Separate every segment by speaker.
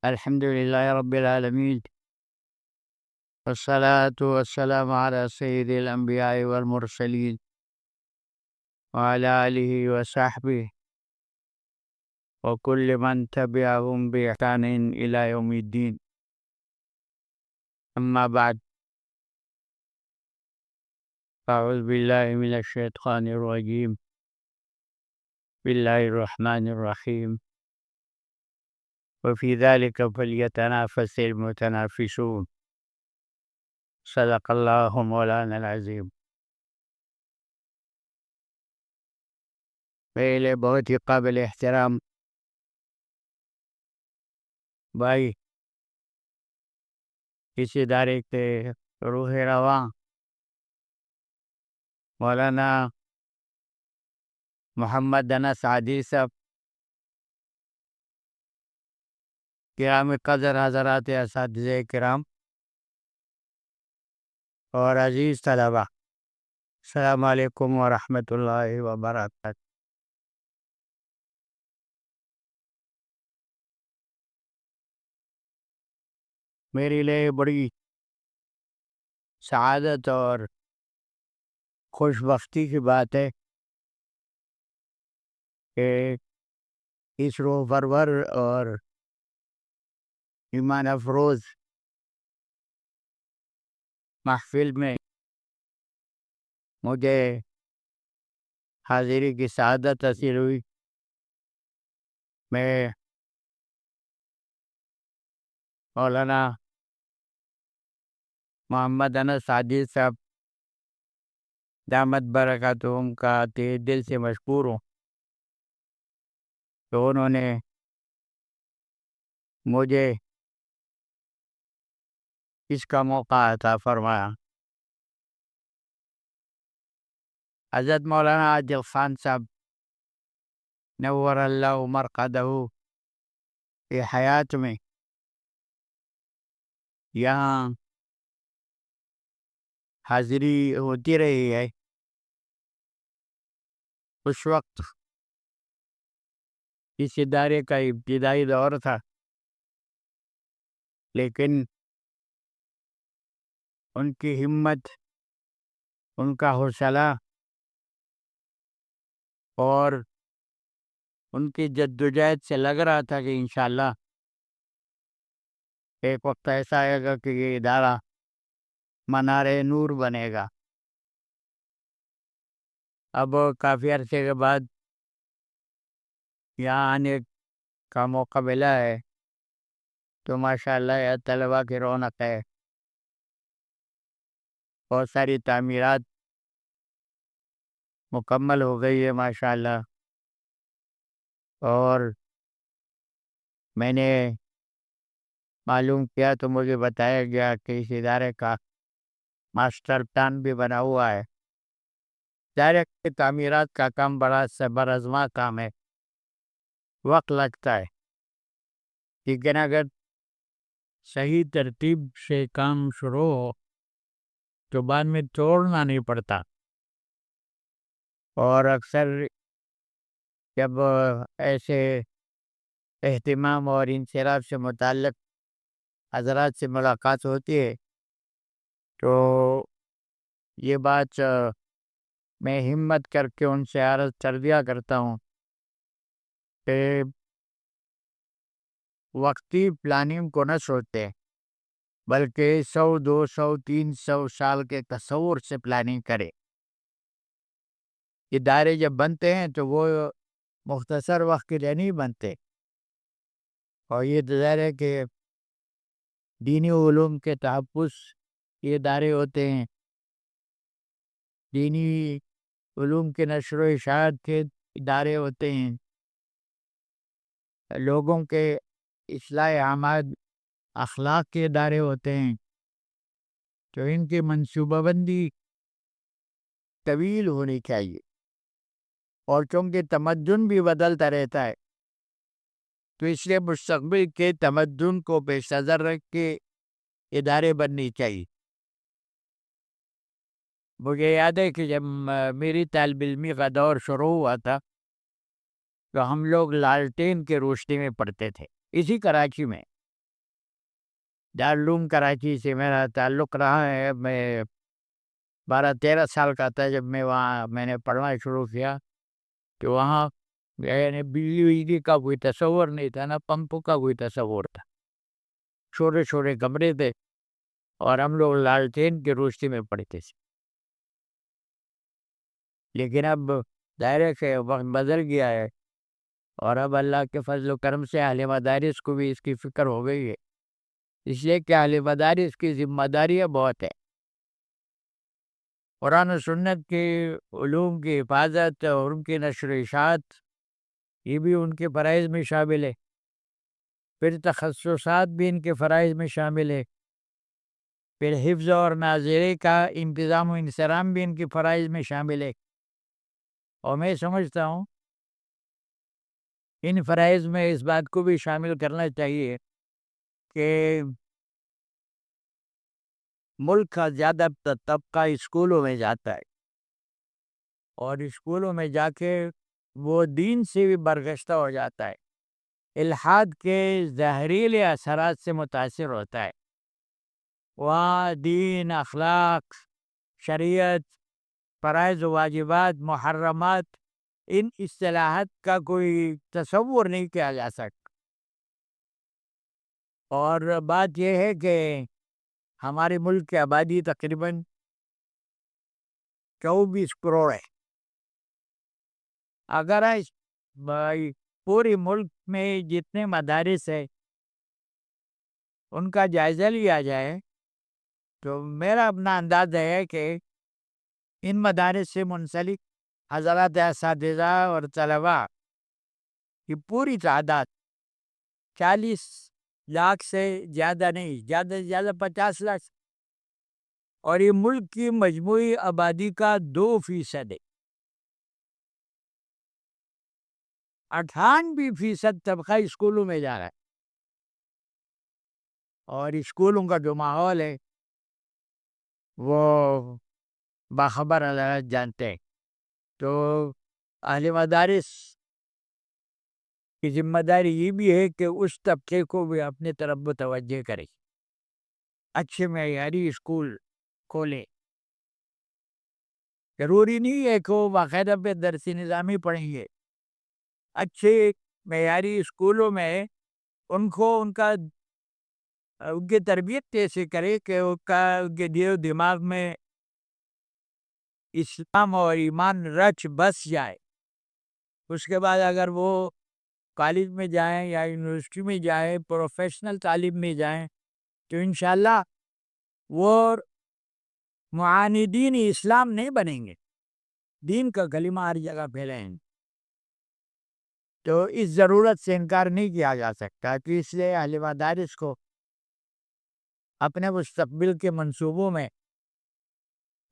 Speaker 1: الحمد لله رب العالمين، والصلاة والسلام على سيد الأنبياء والمرسلين وعلى آله وصحبه وكل من تبعهم بإحسان إلى يوم الدين. أما بعد، أعوذ بالله من الشيطان الرجيم. بسم الله الرحمن الرحيم. وفي ذلك فليتنافس المتنافسون. صدق الله مولانا العظیم. میرے لیے بہت ہی قابل احترام بھائی، اس ادارے کے روح رواں مولانا محمد انس عادی صاحب، کرام قدر حضرات اساتذہ کرام اور عزیز طلبہ، السلام علیکم ورحمۃ اللہ وبرکاتہ. میرے لیے بڑی سعادت اور خوش بختی کی بات ہے کہ اس روح پرور اور ایمان افروز محفل میں مجھے حاضری کی سعادت حاصل ہوئی. میں مولانا محمد انس عادی صاحب دامت برکاتہم کا تہ دل سے مشکور ہوں کہ انہوں نے مجھے اس کا موقع عطا فرمایا. حضرت مولانا عادل خان صاحب نور اللہ مرقدہ کی حیات میں یہاں حاضری ہوتی رہی ہے. اس وقت اس ادارے کا ابتدائی دور تھا، لیکن ان کی ہمت، ان کا حوصلہ اور ان کی جدوجہد سے لگ رہا تھا کہ انشاءاللہ ایک وقت ایسا آئے گا کہ یہ ادارہ منار نور بنے گا. اب کافی عرصے کے بعد یہاں آنے کا موقع ملا ہے تو ماشاءاللہ یہ طلبہ کی رونق ہے. بہت ساری تعمیرات مکمل ہو گئی ہے ماشاءاللہ، اور میں نے معلوم کیا تو مجھے بتایا گیا کہ اس ادارے کا ماسٹر پلان بھی بنا ہوا ہے. ادارے کی تعمیرات کا کام بڑا برازمہ کام ہے، وقت لگتا ہے، لیکن اگر صحیح ترتیب سے کام شروع ہو تو بعد میں توڑنا نہیں پڑتا. اور اکثر جب ایسے اہتمام اور انصراف سے متعلق حضرات سے ملاقات ہوتی ہے تو یہ بات میں ہمت کر کے ان سے عرض کر دیا کرتا ہوں کہ وقتی پلاننگ کو نہ سوچتے، بلکہ 100 200 300 سال کے تصور سے پلاننگ کرے. ادارے جب بنتے ہیں تو وہ مختصر وقت کے لیے نہیں بنتے، اور یہ ظاہر ہے کہ دینی علوم کے تحفظ یہ ادارے ہوتے ہیں، دینی علوم کے نشر و اشاعت کے ادارے ہوتے ہیں، لوگوں کے اصلاح اعمال اخلاق کے ادارے ہوتے ہیں. تو ان کی منصوبہ بندی طویل ہونی چاہیے، اور چونکہ تمدن بھی بدلتا رہتا ہے تو اس لیے مستقبل کے تمدن کو پیش نظر رکھ کے ادارے بننی چاہیے. مجھے یاد ہے کہ جب میری طالب علمی کا دور شروع ہوا تھا تو ہم لوگ لالٹین کے روشنی میں پڑھتے تھے اسی کراچی میں. دارالعلوم کراچی سے میرا تعلق رہا ہے. میں 12-13 سال کا تھا جب میں نے پڑھنا شروع کیا. کہ وہاں یعنی بجلی کا کوئی تصور نہیں تھا، نہ پمپ کا کوئی تصور تھا. چھوٹے چھوٹے کمرے تھے اور ہم لوگ لالٹین کی روشنی میں پڑھتے تھے. لیکن اب ظاہر ہے کہ وقت بدل گیا ہے، اور اب اللہ کے فضل و کرم سے اہل مدارس کو بھی اس کی فکر ہو گئی ہے. اس لیے کہ اہل مدارس کی ذمہ داریاں بہت ہے. قرآن و سنت کے علوم کی حفاظت اور ان کی نشر و اشاعت، یہ بھی ان کے فرائض میں شامل ہے. پھر تخصصات بھی ان کے فرائض میں شامل ہے. پھر حفظ اور ناظرے کا انتظام و انصرام بھی ان کے فرائض میں شامل ہے. اور میں سمجھتا ہوں ان فرائض میں اس بات کو بھی شامل کرنا چاہیے کہ ملک کا زیادہ طبقہ اسکولوں میں جاتا ہے، اور اسکولوں میں جا کے وہ دین سے بھی برگشتہ ہو جاتا ہے، الحاد کے زہریلے اثرات سے متاثر ہوتا ہے. وہاں دین، اخلاق، شریعت، فرائض و واجبات، محرمات، ان اصطلاحات کا کوئی تصور نہیں کیا جا سکتا. اور بات یہ ہے کہ ہمارے ملک کی آبادی تقریباً 24 کروڑ ہے. اگر پورے ملک میں جتنے مدارس ہیں ان کا جائزہ لیا جائے تو میرا اپنا انداز ہے کہ ان مدارس سے منسلک حضرات اساتذہ اور طلباء کی پوری تعداد 40 لاکھ سے زیادہ نہیں، زیادہ سے زیادہ 50 لاکھ، اور یہ ملک کی مجموعی آبادی کا 2% ہے. 98% طبقہ اسکولوں میں جا رہا ہے، اور اسکولوں کا جو ماحول ہے وہ باخبر حضرات جانتے ہیں. تو اہل مدارس کی ذمہ داری یہ بھی ہے کہ اس طبقے کو بھی اپنے طرف متوجہ کرے، اچھے معیاری اسکول کھولے. ضروری نہیں ہے کہ وہ باقاعدہ پہ درسی نظامی پڑھیں گے. اچھے معیاری اسکولوں میں ان کی تربیت ایسے کرے کہ ان کے دل و دماغ میں اسلام اور ایمان رچ بس جائے. اس کے بعد اگر وہ کالج میں جائیں یا یونیورسٹی میں جائیں، پروفیشنل تعلیم میں جائیں، تو انشاءاللہ وہ معاندین اسلام نہیں بنیں گے، دین کا کلمہ ہر جگہ پھیلیں گے. تو اس ضرورت سے انکار نہیں کیا جا سکتا کہ اس لیے اہل مدارس کو اپنے مستقبل کے منصوبوں میں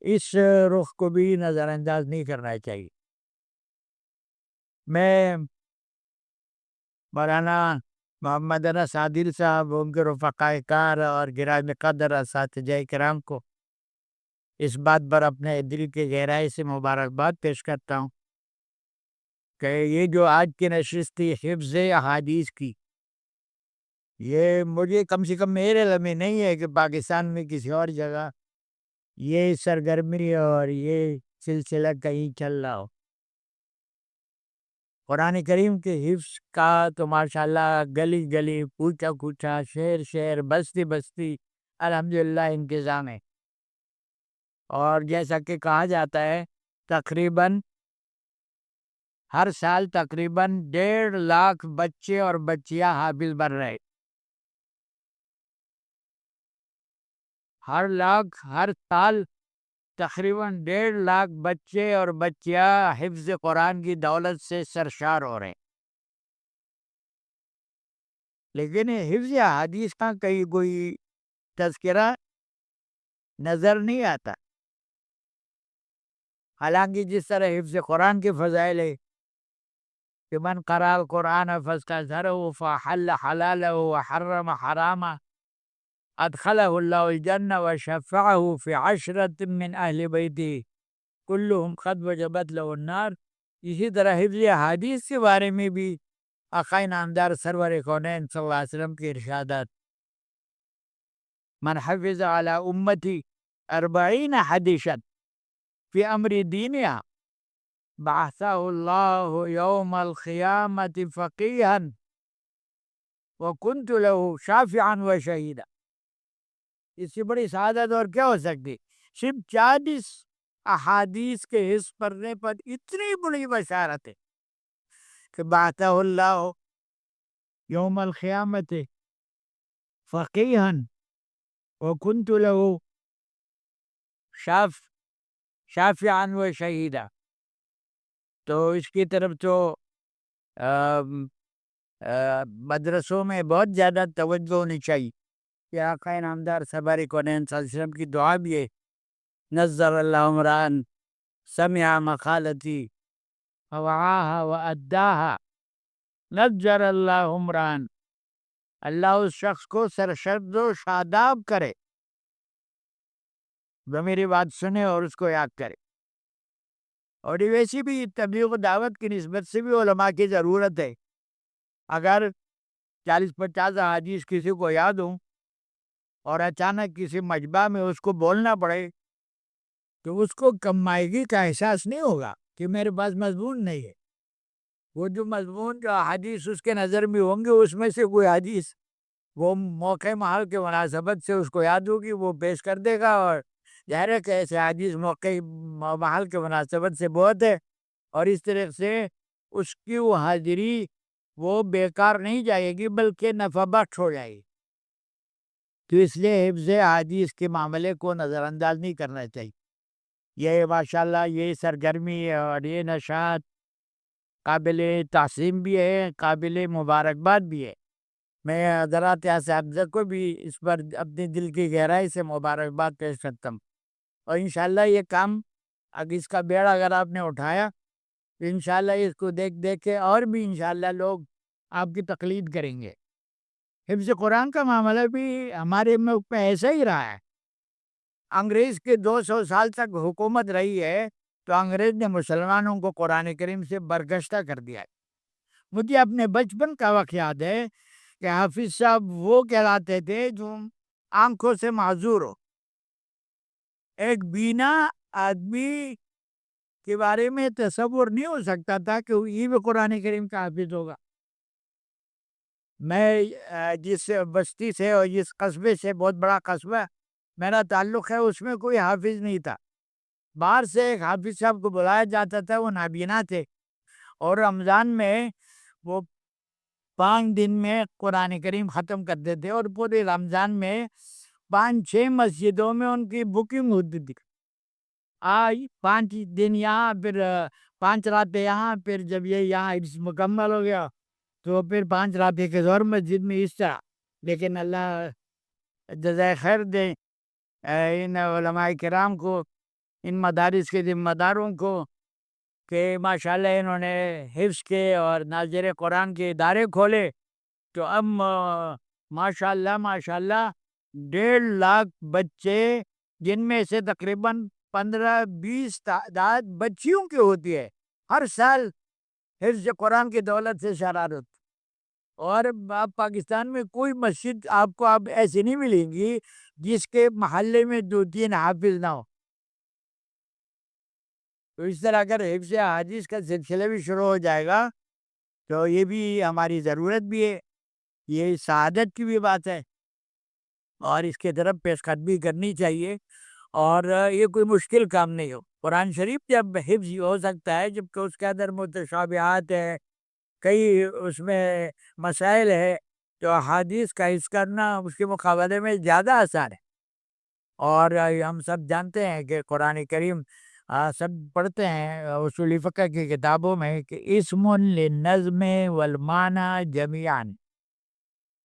Speaker 1: اس رخ کو بھی نظر انداز نہیں کرنا چاہیے. میں مولانا محمد انس عادل صاحب، ان کے رفقائے کار اور گرامی قدر اساتذہ کرام کو اس بات پر اپنے دل کی گہرائی سے مبارکباد پیش کرتا ہوں کہ یہ جو آج کی نشست تھی حفظ احادیث کی، یہ مجھے کم سے کم میرے علم میں نہیں ہے کہ پاکستان میں کسی اور جگہ یہ سرگرمی اور یہ سلسلہ کہیں چل رہا ہو. قرآن کریم کے حفظ کا تو ماشاءاللہ گلی گلی، کوچہ کوچہ، شہر شہر، بستی بستی الحمدللہ انتظام ہے. اور جیسا کہ کہا جاتا ہے تقریباً ہر سال تقریباً 1.5 لاکھ بچے اور بچیاں حافظ بن رہے. ہر سال تقریباً 1.5 لاکھ بچے اور بچیاں حفظ قرآن کی دولت سے سرشار ہو رہے ہیں. لیکن حفظ حدیث کا کہیں کوئی تذکرہ نظر نہیں آتا. حالانکہ جس طرح حفظ قرآن کے فضائل ہے کہ من قرأ القرآن فاستظهره فحل حلاله وحرم حرامه ادخله اللہ الجنہ وشفعه في 10 من اہل بیته كلهم قد وجبت له النار. اسی طرح حفظ حدیث کے بارے میں بھی آقا نامدار سرور کونین صلی اللہ علیہ وسلم کے ارشادات من حفظ على امتی 40 حدیثا فی امر دینها بعثہ اللہ یوم القیامت فقیہا وکنت له شافعا و شہیدا. اس سے بڑی سعادت اور کیا ہو سکتی؟ صرف 40 احادیث کے حفظ پڑھنے پر اتنی بڑی بشارت ہے کہ بعثہ اللہ یوم القیامت فقیہا وکنت له شافعا و شہیدا. تو اس کی طرف تو مدرسوں میں بہت زیادہ توجہ ہونی چاہیے کہ آقا نامدار سرور کونین صلی اللہ علیہ وسلم کی دعا بھی ہے، نظر اللہ عمران سمع مقالتی فوعاها واداها. نظر اللہ عمران، اللہ اس شخص کو سرشد و شاداب کرے جو میری بات سنے اور اس کو یاد کرے. اور یہ ویسی بھی تبلیغ و دعوت کی نسبت سے بھی علماء کی ضرورت ہے. اگر 40-50 احادیث کسی کو یاد ہوں اور اچانک کسی مجمع میں اس کو بولنا پڑے تو اس کو کم مائگی کا احساس نہیں ہوگا کہ میرے پاس مضمون نہیں ہے. وہ جو مضمون جو حدیث اس کے نظر میں ہوں گے اس میں سے کوئی حدیث وہ موقع محل کے مناسبت سے اس کو یاد ہوگی، وہ پیش کر دے گا. اور ظاہر ہے کہ ایسے حدیث موقع محل کے مناسبت سے بہت ہے اور اس طرح سے اس کی وہ حاضری وہ بیکار نہیں جائے گی بلکہ نفع بخش ہو جائے گی. تو اس لیے حفظ حدیث کے معاملے کو نظر انداز نہیں کرنا چاہیے. یہ ماشاءاللہ یہ سرگرمی اور یہ نشاط قابل تعظیم بھی ہے، قابل مبارکباد بھی ہے. میں حضرات اساتذہ کو بھی اس پر اپنے دل کی گہرائی سے مبارکباد پیش کرتا ہوں. اور انشاءاللہ یہ کام اگر اس کا بیڑا اگر آپ نے اٹھایا تو انشاءاللہ اس کو دیکھ دیکھ کے اور بھی انشاءاللہ لوگ آپ کی تقلید کریں گے. حفظ قرآن کا معاملہ بھی ہمارے ملک میں ایسا ہی رہا ہے. انگریز کے 200 سال تک حکومت رہی ہے تو انگریز نے مسلمانوں کو قرآن کریم سے برگشتہ کر دیا ہے. مجھے اپنے بچپن کا وقت یاد ہے کہ حافظ صاحب وہ کہلاتے تھے جو آنکھوں سے معذور ہو. ایک بینا آدمی کے بارے میں تصور نہیں ہو سکتا تھا کہ وہ یہ بھی قرآن کریم کا حافظ ہوگا. میں جس بستی سے اور جس قصبے سے، بہت بڑا قصبہ میرا تعلق ہے، اس میں کوئی حافظ نہیں تھا. باہر سے ایک حافظ صاحب کو بلایا جاتا تھا، وہ نابینا تھے اور رمضان میں وہ 5 دن میں قرآن کریم ختم کرتے تھے اور پورے رمضان میں 5-6 مسجدوں میں ان کی بکنگ ہوتی تھی. 5 دن یہاں، پھر 5 راتیں یہاں، پھر جب یہ یہاں مکمل ہو گیا تو پھر 5 راتیں کے اور مسجد میں اس طرح. لیکن اللہ جزائے خیر دے ان علماء کرام کو، ان مدارس کے ذمہ داروں کو کہ ماشاءاللہ انہوں نے حفظ کے اور ناظر قرآن کے ادارے کھولے. تو اب ماشاءاللہ 1.5 لاکھ بچے، جن میں سے تقریباً 15-20 تعداد بچیوں کی ہوتی ہے، ہر سال حفظ قرآن کی دولت سے شرارت. اور آپ پاکستان میں کوئی مسجد آپ کو ایسی نہیں ملیں گی جس کے محلے میں 2-3 حافظ نہ ہو. تو اس طرح اگر حفظ حدیث کا سلسلہ بھی شروع ہو جائے گا تو یہ بھی ہماری ضرورت بھی ہے، یہ سعادت کی بھی بات ہے اور اس کے طرف پیش قدمی کرنی چاہیے. اور یہ کوئی مشکل کام نہیں ہو. قرآن شریف جب حفظ ہو سکتا ہے جبکہ اس کے اندر متشابہات ہے، کئی اس میں مسائل ہے، تو احادیث کا حفظ کرنا اس کے مقابلے میں زیادہ آسان ہے. اور ہم سب جانتے ہیں کہ قرآن کریم سب پڑھتے ہیں اصول فقہ کی کتابوں میں کہ اسم للنظم والمعنی جمیعاً،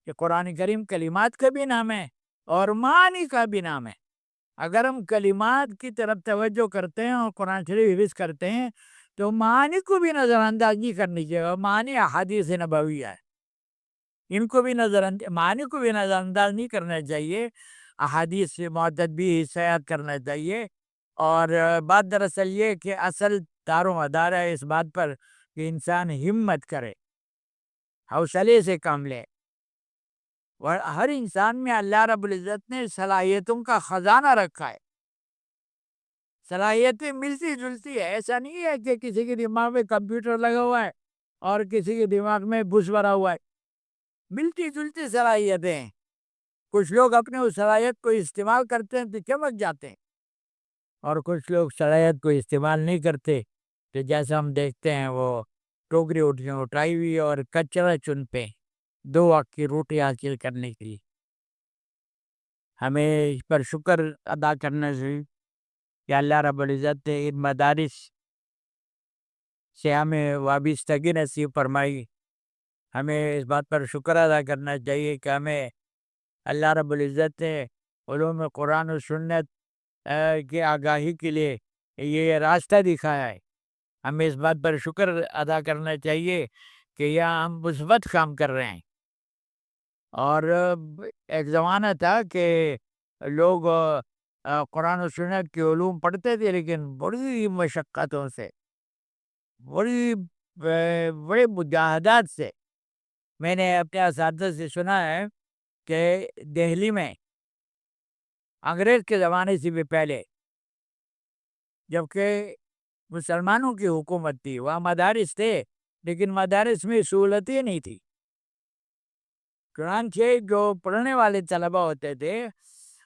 Speaker 1: کہ قرآن کریم کلمات کا بھی نام ہے اور معنی کا بھی نام ہے. اگر ہم کلمات کی طرف توجہ کرتے ہیں اور قرآن شریف حفظ کرتے ہیں تو معنی کو بھی نظر انداز نہیں کرنی چاہیے. معنی احادیث نبویہ ہے، ان کو بھی معنی کو بھی نظر انداز نہیں کرنا چاہیے، احادیث سے معتد بھی حصیات کرنا چاہیے. اور بات دراصل یہ کہ اصل دار و مدار ہے اس بات پر کہ انسان ہمت کرے، حوصلے سے کام لے. ہر انسان میں اللہ رب العزت نے صلاحیتوں کا خزانہ رکھا ہے. صلاحیتیں ملتی جلتی ہے. ایسا نہیں ہے کہ کسی کے دماغ میں کمپیوٹر لگا ہوا ہے اور کسی کے دماغ میں بش بھرا ہوا ہے. ملتی جلتی صلاحیتیں ہیں. کچھ لوگ اپنے اس صلاحیت کو استعمال کرتے ہیں تو چمک جاتے ہیں، اور کچھ لوگ صلاحیت کو استعمال نہیں کرتے تو جیسا ہم دیکھتے ہیں وہ ٹوکری اٹھائی ہوئی اور کچرا چن پہ 2 وقت کی روٹی حاصل کرنے کے لیے. ہمیں اس پر شکر ادا کرنا چاہیے کہ اللہ رب العزت نے ان مدارس سے ہمیں وابستگی نصیب فرمائی. ہمیں اس بات پر شکر ادا کرنا چاہیے کہ ہمیں اللہ رب العزت نے علوم قرآن و سنت کی آگاہی کے لیے یہ راستہ دکھایا ہے. ہمیں اس بات پر شکر ادا کرنا چاہیے کہ یہاں ہم مثبت کام کر رہے ہیں. اور ایک زمانہ تھا کہ لوگ قرآن و سنت کے علوم پڑھتے تھے، لیکن بڑی مشقتوں سے، بڑے مجاہدات سے. میں نے اپنے اساتذہ سے سنا ہے کہ دہلی میں انگریز کے زمانے سے بھی پہلے، جبکہ مسلمانوں کی حکومت تھی، وہاں مدارس تھے لیکن مدارس میں سہولتیں نہیں تھی. چنانچہ جو پڑھنے والے طلبہ ہوتے تھے،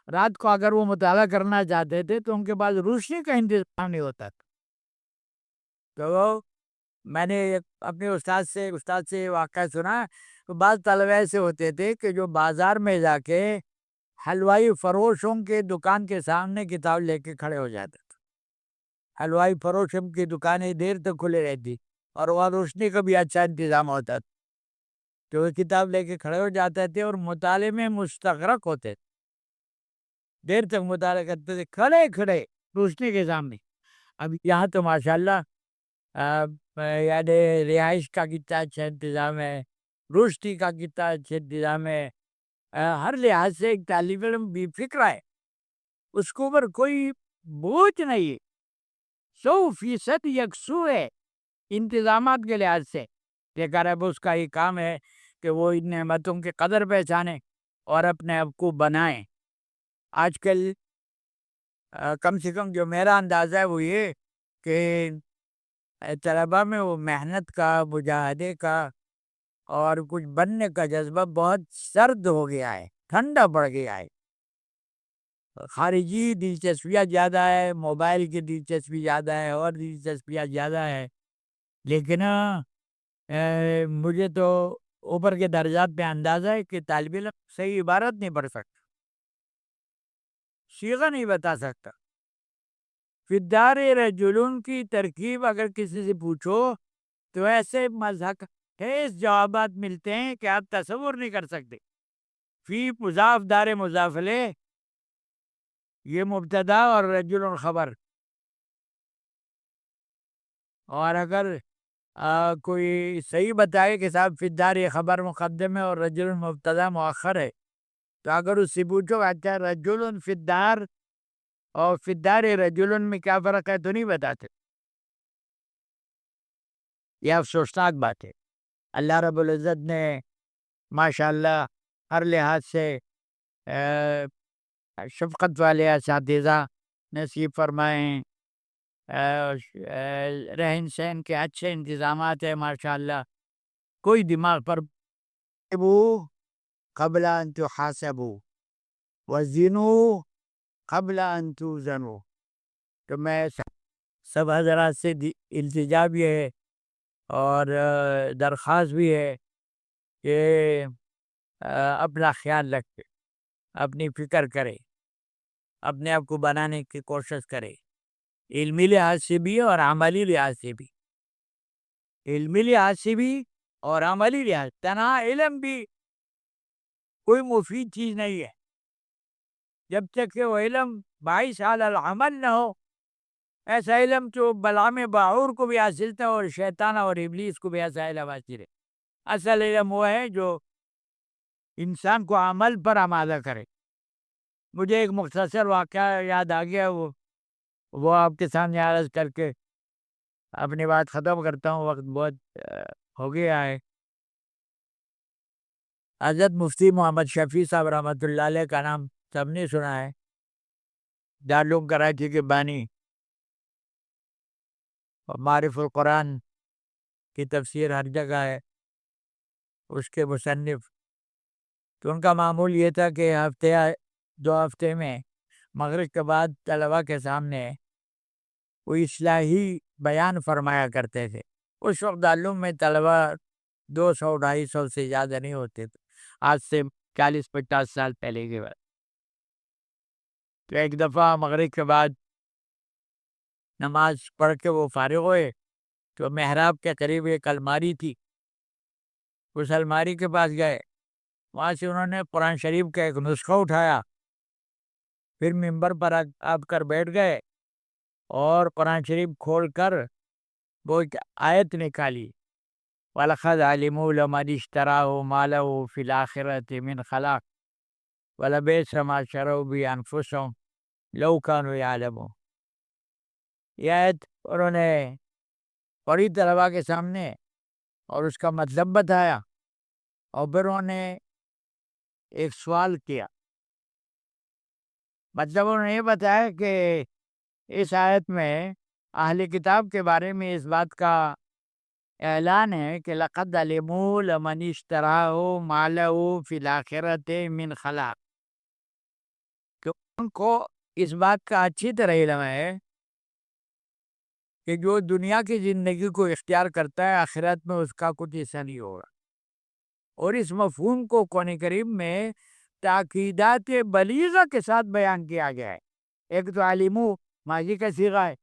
Speaker 1: رات کو اگر وہ مطالعہ کرنا چاہتے تھے تو ان کے پاس روشنی کا انتظام نہیں ہوتا تھا. تو میں نے اپنے استاد سے واقعہ سنا. تو بعض طلبہ ایسے ہوتے تھے کہ جو بازار میں جا کے حلوائی فروشوں کے دکان کے سامنے کتاب لے کے کھڑے ہو جاتے تھے. حلوائی فروشوں کی دکانیں دیر تک کھلے رہتی اور وہاں روشنی کا بھی اچھا انتظام ہوتا تھا. تو وہ کتاب لے کے کھڑے ہو جاتے تھے اور مطالعے میں مستغرق ہوتے تھے. دیر تک مطالعہ کرتے تھے کھڑے کھڑے روشنی کے سامنے. اب یہاں تو ماشاءاللہ یعنی رہائش کا کتنا اچھا انتظام ہے، روشنی کا کتنا اچھا انتظام ہے. ہر لحاظ سے ایک طالب علم بھی فکر ہے، اس کو اوپر کوئی بوجھ نہیں، 100% یکسو ہے انتظامات کے لحاظ سے. لیکن اب اس کا یہ کام ہے کہ وہ ان نعمتوں کی قدر پہچانے اور اپنے آپ کو بنائیں. آج کل کم سے کم جو میرا اندازہ ہے وہ یہ کہ طلبہ میں وہ محنت کا، مجاہدے کا اور کچھ بننے کا جذبہ بہت سرد ہو گیا ہے، ٹھنڈا پڑ گیا ہے. خارجی دلچسپیاں زیادہ ہے، موبائل کی دلچسپی زیادہ ہے اور دلچسپیاں زیادہ ہے. لیکن مجھے تو اوپر کے درجات پہ اندازہ ہے کہ طالب علم صحیح عبارت نہیں پڑھ سکتا، صیغہ نہیں بتا سکتا. فی الدار رجل کی ترکیب اگر کسی سے پوچھو تو ایسے مضحک خیز جوابات ملتے ہیں کہ آپ تصور نہیں کر سکتے. فی مضاف دار مضاف الیہ، یہ مبتدا اور رجل خبر. اور اگر کوئی صحیح بتائے کہ صاحب فی الدار یہ خبر مقدم ہے اور رجل مبتدا مؤخر ہے، تو اگر اس سے پوچھو اچھا رجل فی الدار اور فی الدار رجل میں کیا فرق ہے تو نہیں بتاتے. یہ افسوسناک بات ہے. اللہ رب العزت نے ماشاءاللہ ہر لحاظ سے شفقت والے اساتذہ نصیب فرمائے ہیں، رہن سہن کے اچھے انتظامات ہیں ماشاءاللہ. کوئی دماغ پر قبل ان تحاسبوا وزنوا قبل ان توزنوا. تو میں سب حضرات سے التجا بھی ہے اور درخواست بھی ہے کہ اپنا خیال رکھے، اپنی فکر کرے، اپنے آپ کو بنانے کی کوشش کرے، علمی لحاظ سے بھی اور عملی لحاظ سے بھی. علمی لحاظ سے بھی اور عملی لحاظ. تنہا علم بھی کوئی مفید چیز نہیں ہے جب تک کہ وہ علم باعث علی العمل نہ ہو. ایسا علم جو بلعام باعور کو بھی حاصل تھا اور شیطان اور ابلیس کو بھی ایسا علم حاصل ہے. اصل علم وہ ہے جو انسان کو عمل پر آمادہ کرے. مجھے ایک مختصر واقعہ یاد آ گیا، وہ آپ کے سامنے عرض کر کے اپنی بات ختم کرتا ہوں، وقت بہت ہو گیا ہے. حضرت مفتی محمد شفیع صاحب رحمۃ اللہ علیہ کا نام سب نے سنا ہے، دارالعلوم کراچی کے بانی اور معرف القرآن کی تفسیر ہر جگہ ہے، اس کے مصنف۔ تو ان کا معمول یہ تھا کہ ہفتے 2 ہفتے میں مغرب کے بعد طلباء کے سامنے وہ اصلاحی بیان فرمایا کرتے تھے۔ اس وقت دارالعلوم میں طلباء 200-250 سے زیادہ نہیں ہوتے تھے، آج سے 40-50 سال پہلے کی بات۔ تو ایک دفعہ مغرب کے بعد نماز پڑھ کے وہ فارغ ہوئے تو محراب کے قریب ایک الماری تھی، اس الماری کے پاس گئے، وہاں سے انہوں نے قرآن شریف کا ایک نسخہ اٹھایا، پھر ممبر پر آپ کر بیٹھ گئے اور قرآن شریف کھول کر وہ ایک آیت نکالی، وَلَقَدْ عَلِمُوا لَمَنِ اشْتَرَاهُ مَا لَهُ فِي الْآخِرَةِ مِنْ خَلَاقٍ وَلَبِئْسَ مَا شَرَوْا بِهِ أَنفُسَهُمْ لَوْ كَانُوا يَعْلَمُونَ۔ یہ آیت انہوں نے پڑھی طلباء کے سامنے اور اس کا مطلب بتایا، اور پھر انہوں نے ایک سوال کیا، مطلب انہوں نے یہ بتایا کہ اس آیت میں اہل کتاب کے بارے میں اس بات کا اعلان ہے کہ لَقَدْ عَلِمُوا لَمَنِ اشْتَرَاهُ مَا لَهُ فِي الْآخِرَةِ مِنْ خَلَاقٍ، کہ ان کو اس بات کا اچھی طرح علم ہے کہ جو دنیا کی زندگی کو اختیار کرتا ہے آخرت میں اس کا کچھ حصہ نہیں ہوگا۔ اور اس مفہوم کو قرآن کریم میں تاکیدات بلیغہ کے ساتھ بیان کیا گیا ہے۔ ایک تو عالمو ماضی کا صیغہ ہے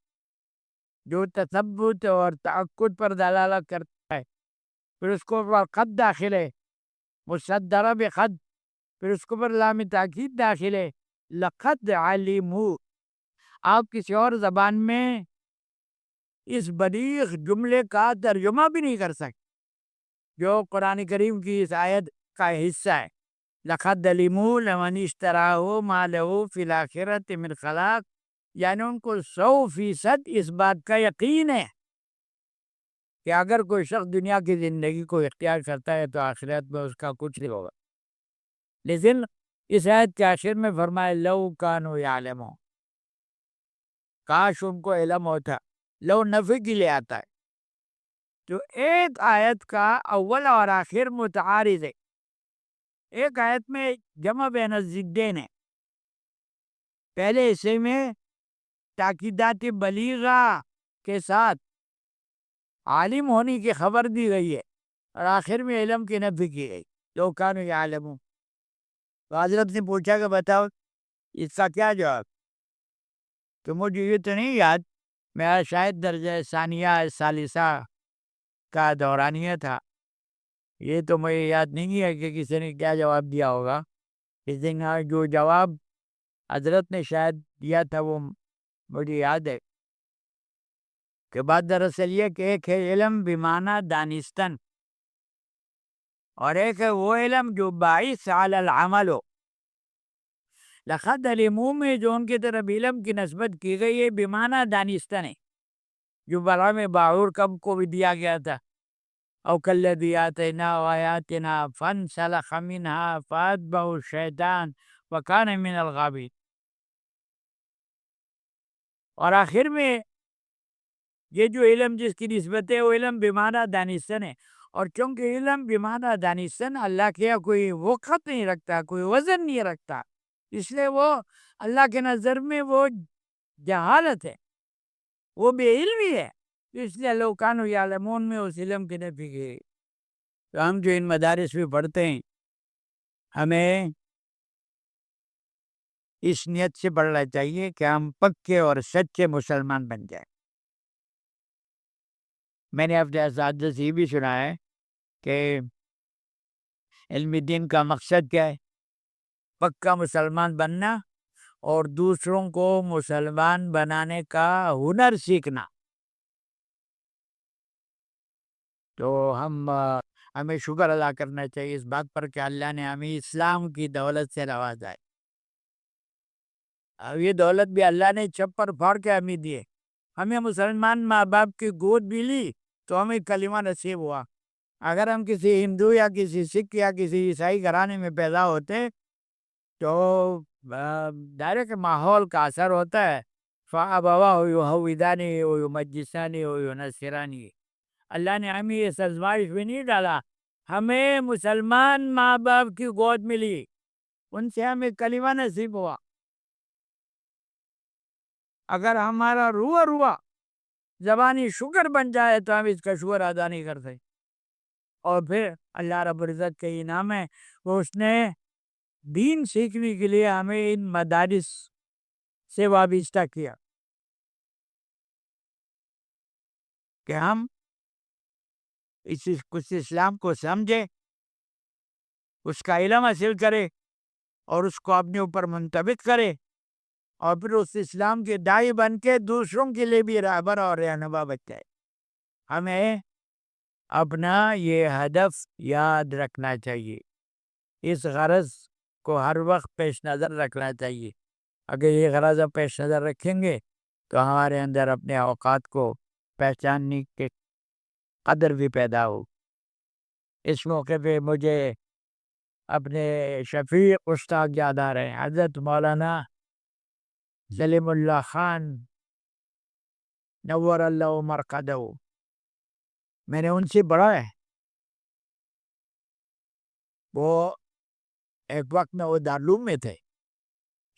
Speaker 1: جو تثبت اور تأکد پر دلالت کرتا ہے، پھر اس کو پر قد داخل ہے، مصدرہ بقد، پھر اس کو پر لام تاکید داخل ہے، لقد علمو۔ آپ کسی اور زبان میں اس بلیغ جملے کا ترجمہ بھی نہیں کر سکتے جو قرآن کریم کی اس آیت کا حصہ ہے۔ لَقَدْ عَلِمُوا لَمَنِ اشْتَرَاهُ مَا لَهُ فِي الْآخِرَةِ مِنْ خَلَاقٍ، یعنی ان کو 100% اس بات کا یقین ہے کہ اگر کوئی شخص دنیا کی زندگی کو اختیار کرتا ہے تو آخرت میں اس کا کچھ نہیں ہوگا۔ لیکن اس آیت کے آخر میں فرمائے لَوْ كَانُوا يَعْلَمُونَ، کاش ان کو علم ہوتا۔ لو نفی کے لیے آتا ہے، تو ایک آیت کا اول اور آخر متعارض ہے، ایک آیت میں جمع بین الضدین ہے، پہلے حصے میں تاکیدات بلیغہ کے ساتھ عالم ہونے کی خبر دی گئی ہے اور آخر میں علم کی نفی کی گئی، لو کانوا یعلمون۔ تو حضرت نے پوچھا کہ بتاؤ اس کا کیا جواب؟ تو مجھے یہ تو نہیں یاد، میرا شاید درجہ ثانیہ ثالثہ کا دورانیہ تھا، یہ تو مجھے یاد نہیں ہے کہ کسی نے کیا جواب دیا ہوگا، لیکن جو جواب حضرت نے شاید دیا تھا وہ مجھے یاد ہے کہ بات دراصل یہ کہ ایک ہے علم بمعنی دانستن، اور ایک ہے وہ علم جو باعث علی العمل ہو۔ لقد علموا میں جو ان کی طرف علم کی نسبت کی گئی ہے بمعنی دانستن ہے، جو برہم باعور کب کو بھی دیا گیا تھا، او کالذی آتیناہ آیاتنا فانسلخ منہا فاتبعہ الشیطان وکان من الغاوین۔ اور آخر میں یہ جو علم جس کی نسبت ہے وہ علم بمعنی دانستن ہے، اور چونکہ علم بمعنی دانستن اللہ کے یہاں کوئی وقت نہیں رکھتا، کوئی وزن نہیں رکھتا، اس لیے وہ اللہ کے نظر میں وہ جہالت ہے، وہ بے علمی ہے، اس لیے لو کانوا یعلمون میں اس علم کی نفی کی گئی۔ تو ہم جو ان مدارس میں پڑھتے ہیں ہمیں اس نیت سے پڑھنا چاہیے کہ ہم پکے اور سچے مسلمان بن جائیں۔ میں نے اپنے اساتذہ سے یہ بھی سنا ہے کہ علم دین کا مقصد کیا ہے؟ پکا مسلمان بننا اور دوسروں کو مسلمان بنانے کا ہنر سیکھنا۔ تو ہمیں شکر ادا کرنا چاہیے اس بات پر کہ اللہ نے ہمیں اسلام کی دولت سے نوازا ہے۔ اب یہ دولت بھی اللہ نے چھپر پھاڑ کے ہمیں دی ہے، ہمیں مسلمان ماں باپ کی گود بھی لی تو ہمیں کلمہ نصیب ہوا، اگر ہم کسی ہندو یا کسی سکھ یا کسی عیسائی گھرانے میں پیدا ہوتے تو ظاہر ہے کہ ماحول کا اثر ہوتا ہے. فَأَبَوَاهُ يُهَوِّدَانِهِ وَيُمَجِّسَانِهِ وَيُنَصِّرَانِهِ. اللہ نے ہمیں اس آزمائش میں نہیں ڈالا. ہمیں مسلمان ماں باپ کی گود ملی، ان سے ہمیں کلمہ نصیب ہوا. اگر ہمارا روح زبانی شکر بن جائے تو ہم اس کا شکر ادا نہیں کر سکتے. اور پھر اللہ رب العزت کے انعام ہے وہ اس نے دین سیکھنے کے لیے ہمیں ان مدارس سے وابستہ کیا کہ ہم کچھ اسلام کو سمجھے، اس کا علم حاصل کرے اور اس کو اپنے اوپر منطبق کرے اور پھر اس اسلام کے داعی بن کے دوسروں کے لیے بھی رہبر اور رہنما بن جائے. ہمیں اپنا یہ ہدف یاد رکھنا چاہیے، اس غرض کو ہر وقت پیش نظر رکھنا چاہیے. اگر یہ غرض ہم پیش نظر رکھیں گے تو ہمارے اندر اپنے اوقات کو پہچاننے کے قدر بھی پیدا ہو. اس موقع پہ مجھے اپنے شفیق استاد یاد آ رہے ہیں، حضرت مولانا سلیم اللہ خان نور اللہ مرقدہ. میں نے ان سے پڑھا ہے. وہ ایک وقت میں وہ دارالعلوم میں تھے،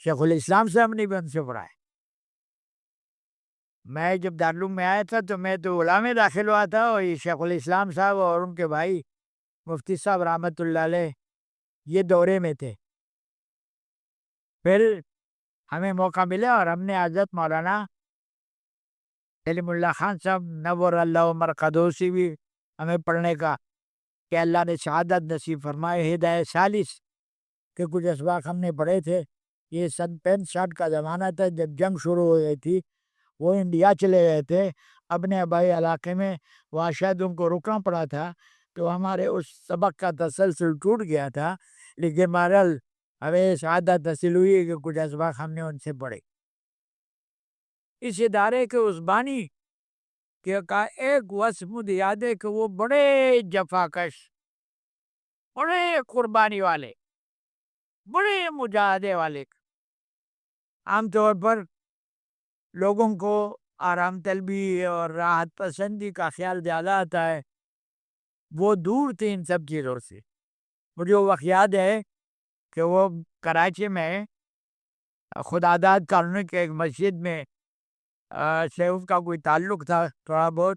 Speaker 1: شیخ الاسلام صاحب نے بھی ان سے پڑھا ہے. میں جب دارالعلوم میں آیا تھا تو میں تو اولاد میں داخل ہوا تھا، اور یہ شیخ الاسلام صاحب اور ان کے بھائی مفتی صاحب رحمۃ اللہ علیہ یہ دورے میں تھے. پھر ہمیں موقع ملا اور ہم نے حضرت مولانا سلیم اللہ خان صاحب نور اللہ مرقدہ سے بھی ہمیں پڑھنے کا کہ اللہ نے شہادت نصیب فرمائے. ہدایت سالس کے کچھ اسباق ہم نے پڑھے تھے. یہ سن 65 کا زمانہ تھا جب جنگ شروع ہو گئی تھی. وہ انڈیا چلے گئے تھے اپنے آبائی علاقے میں، وہاں شاید ان کو رکنا پڑا تھا، تو ہمارے اس سبق کا تسلسل ٹوٹ گیا تھا. لیکن بہرحال ہمیں شہادت حاصل ہوئی کہ کچھ اسباق ہم نے ان سے پڑھے. اس ادارے کے اس بانی کا ایک وصف مجھے یاد ہے کہ وہ بڑے جفاکش، بڑے قربانی والے، بڑے مجاہدے والے. عام طور پر لوگوں کو آرام طلبی اور راحت پسندی کا خیال زیادہ آتا ہے، وہ دور تھے ان سب چیزوں سے. مجھے وہ وقت یاد ہے کہ وہ کراچی میں خدا داد کالونی کے ایک مسجد میں سے اس کا کوئی تعلق تھا تھوڑا بہت،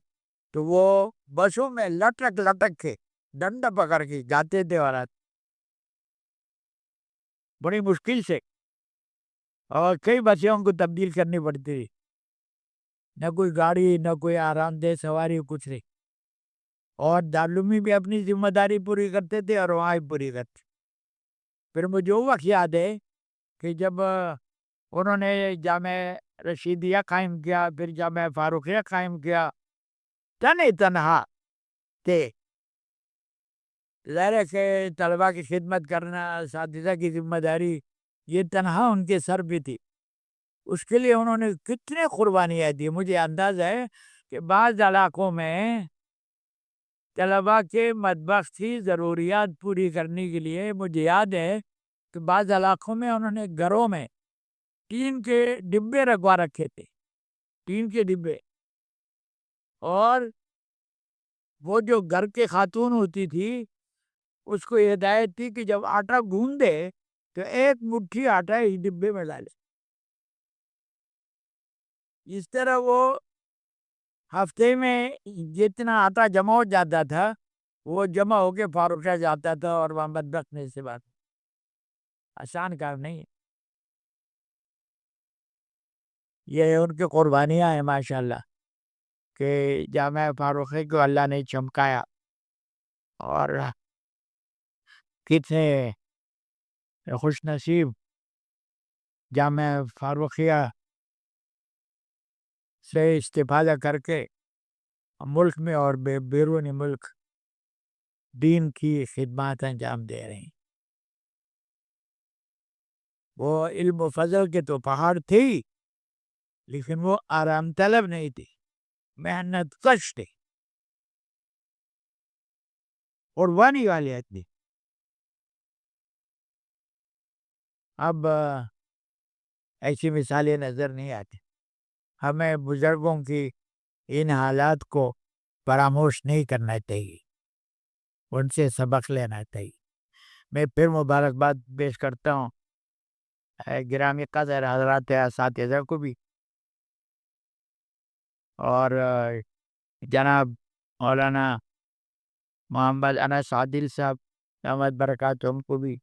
Speaker 1: تو وہ بسوں میں لٹک کے ڈنڈا پکڑ کے جاتے تھے اور بڑی مشکل سے، اور کئی بسوں کو تبدیل کرنی پڑتی تھی. نہ کوئی گاڑی، نہ کوئی آرام دہ سواری، کچھ نہیں. اور دارالعلومی بھی اپنی ذمہ داری پوری کرتے تھے اور وہاں بھی پوری کرتے. پھر مجھے وہ وقت یاد ہے کہ جب انہوں نے جامع رشیدیہ قائم کیا، پھر جامع فاروقیہ قائم کیا، تنہا تھے. ظاہر ہے کہ طلباء کی خدمت کرنا، اساتذہ کی ذمہ داری، یہ تنہا ان کے سر پہ تھی. اس کے لیے انہوں نے کتنے قربانیاں دی. مجھے اندازہ ہے کہ بعض علاقوں میں طلباء کے مطبخ کی ضروریات پوری کرنے کے لیے مجھے یاد ہے کہ بعض علاقوں میں انہوں نے گھروں میں ٹین کے ڈبے رکھوا رکھے تھے، ٹین کے ڈبے. اور وہ جو گھر کے خاتون ہوتی تھی اس کو ہدایت تھی کہ جب آٹا گوندے تو ایک مٹھی آٹا اس ڈبے میں ڈالے. اس طرح وہ ہفتے میں جتنا آٹا جمع ہو جاتا تھا وہ جمع ہو کے فاروقیہ جاتا تھا، اور وہاں مطبخ میں سے بات. آسان کام نہیں ہے. یہ ان کی قربانیاں ہیں ماشاءاللہ کہ جامع فاروقیہ کو اللہ نے چمکایا. اور کتنے خوش نصیب جامع فاروقیہ سے استفادہ کر کے ملک میں اور بیرون ملک دین کی خدمات انجام دے رہے ہیں. وہ علم و فضل کے تو پہاڑ تھے، لیکن وہ آرام طلب نہیں تھے، محنت کش تھے. قربانی والے آدمی. اب ایسی مثالیں نظر نہیں آتی. ہمیں بزرگوں کی ان حالات کو فراموش نہیں کرنا چاہیے، ان سے سبق لینا چاہیے. میں پھر مبارکباد پیش کرتا ہوں گرامی قدر حضرات اساتذہ کو بھی، اور جناب مولانا محمد انس عادل صاحب دامت برکاتہم کو بھی،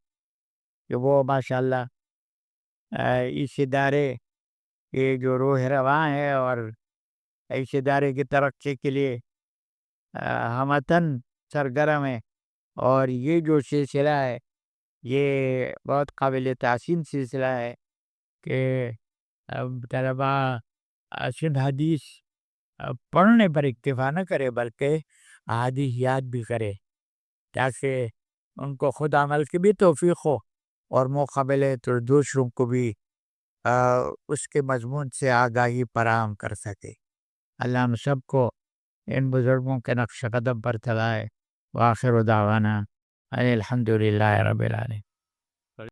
Speaker 1: کہ وہ ماشاءاللہ اس ادارے کے جو روح رواں ہے اور اس ادارے کی ترقی کے لیے ہمتن سرگرم ہے. اور یہ جو سلسلہ ہے یہ بہت قابل تحسین سلسلہ ہے کہ طلبا سندھ حدیث پڑھنے پر اکتفا نہ کرے بلکہ احادیث یاد بھی کرے، تاکہ ان کو خود عمل کی بھی توفیق ہو اور موقع ملے تو دوسروں کو بھی اس کے مضمون سے آگاہی فراہم کر سکے. اللہ ہم سب کو ان بزرگوں کے نقش قدم پر چلائے. وآخر دعوانا الحمدللہ رب العالمین.